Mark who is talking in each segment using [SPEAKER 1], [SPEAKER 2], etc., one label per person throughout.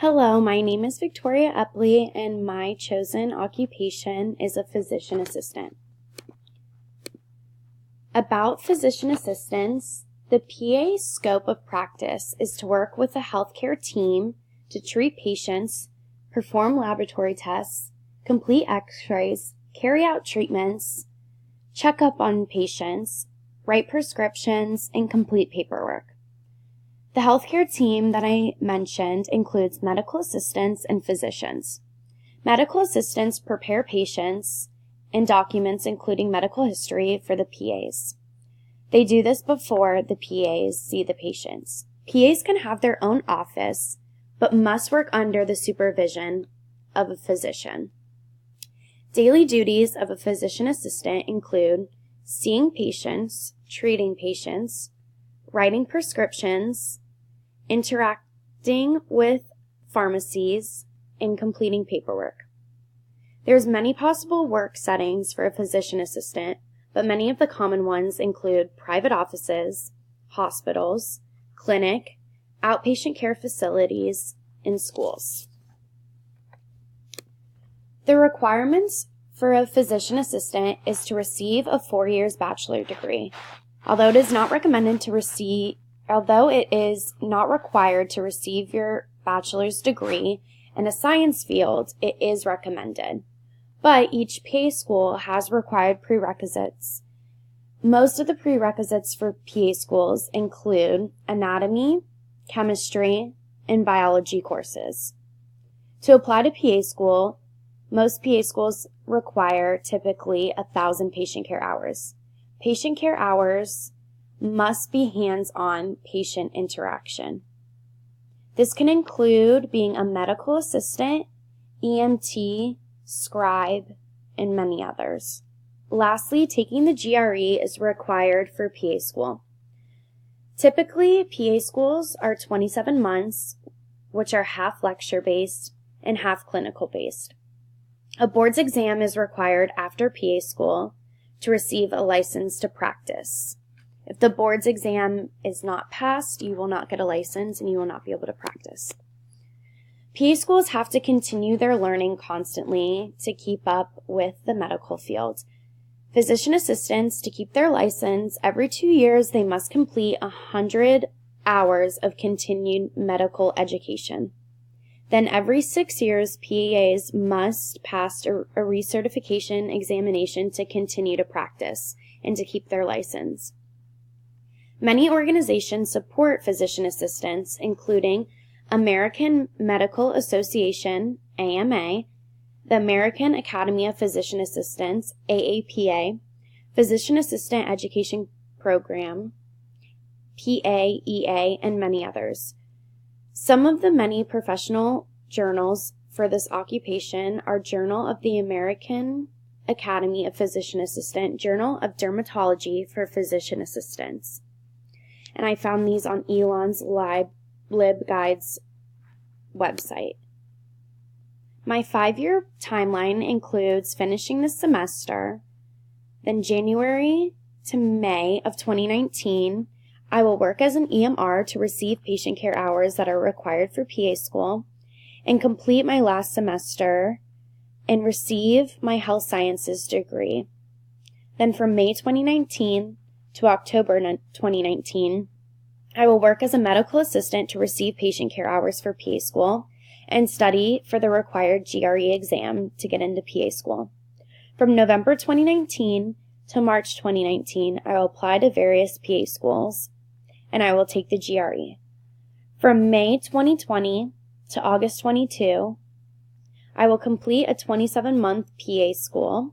[SPEAKER 1] Hello, my name is Victoria Epley, and my chosen occupation is a physician assistant. About physician assistants, the PA's scope of practice is to work with a healthcare team to treat patients, perform laboratory tests, complete x-rays, carry out treatments, check up on patients, write prescriptions, and complete paperwork. The healthcare team that I mentioned includes medical assistants and physicians. Medical assistants prepare patients and documents including medical history for the PAs. They do this before the PAs see the patients. PAs can have their own office, but must work under the supervision of a physician. Daily duties of a physician assistant include seeing patients, treating patients, writing prescriptions, interacting with pharmacies, and completing paperwork. There's many possible work settings for a physician assistant, but many of the common ones include private offices, hospitals, clinic, outpatient care facilities, and schools. The requirements for a physician assistant is to receive a 4-year bachelor degree. Although it is not required to receive your bachelor's degree in a science field, it is recommended. But each PA school has required prerequisites. Most of the prerequisites for PA schools include anatomy, chemistry, and biology courses. To apply to PA school, most PA schools require typically 1,000 patient care hours. Patient care hours must be hands-on patient interaction. This can include being a medical assistant, EMT, scribe, and many others. Lastly, taking the GRE is required for PA school. Typically, PA schools are 27 months, which are half lecture-based and half clinical-based. A boards exam is required after PA school to receive a license to practice. If the boards exam is not passed, you will not get a license and you will not be able to practice. PA schools have to continue their learning constantly to keep up with the medical field. Physician assistants, to keep their license, every 2 years they must complete 100 hours of continued medical education. Then every 6 years, PAs must pass a recertification examination to continue to practice and to keep their license. Many organizations support physician assistants, including American Medical Association, AMA, the American Academy of Physician Assistants, AAPA, Physician Assistant Education Program, PAEA, and many others. Some of the many professional journals for this occupation are Journal of the American Academy of Physician Assistant, Journal of Dermatology for Physician Assistants. And I found these on Elon's LibGuides website. My 5-year timeline includes finishing this semester, then January to May of 2019, I will work as an EMR to receive patient care hours that are required for PA school and complete my last semester and receive my health sciences degree. Then from May 2019 to October 2019, I will work as a medical assistant to receive patient care hours for PA school and study for the required GRE exam to get into PA school. From November 2019 to March 2019, I will apply to various PA schools and I will take the GRE. From May 2020 to August 22, I will complete a 27-month PA school,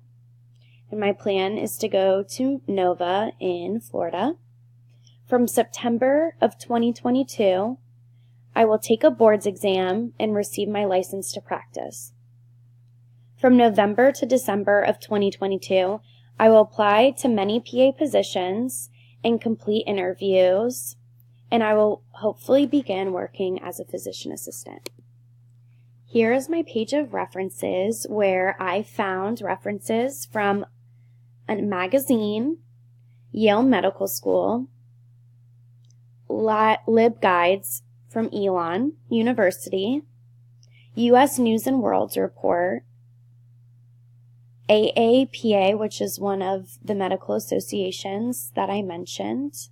[SPEAKER 1] and my plan is to go to Nova in Florida. From September of 2022, I will take a boards exam and receive my license to practice. From November to December of 2022, I will apply to many PA positions and complete interviews, and I will hopefully begin working as a physician assistant. Here is my page of references where I found references from a magazine, Yale Medical School, LibGuides from Elon University, U.S. News and World Report, AAPA, which is one of the medical associations that I mentioned,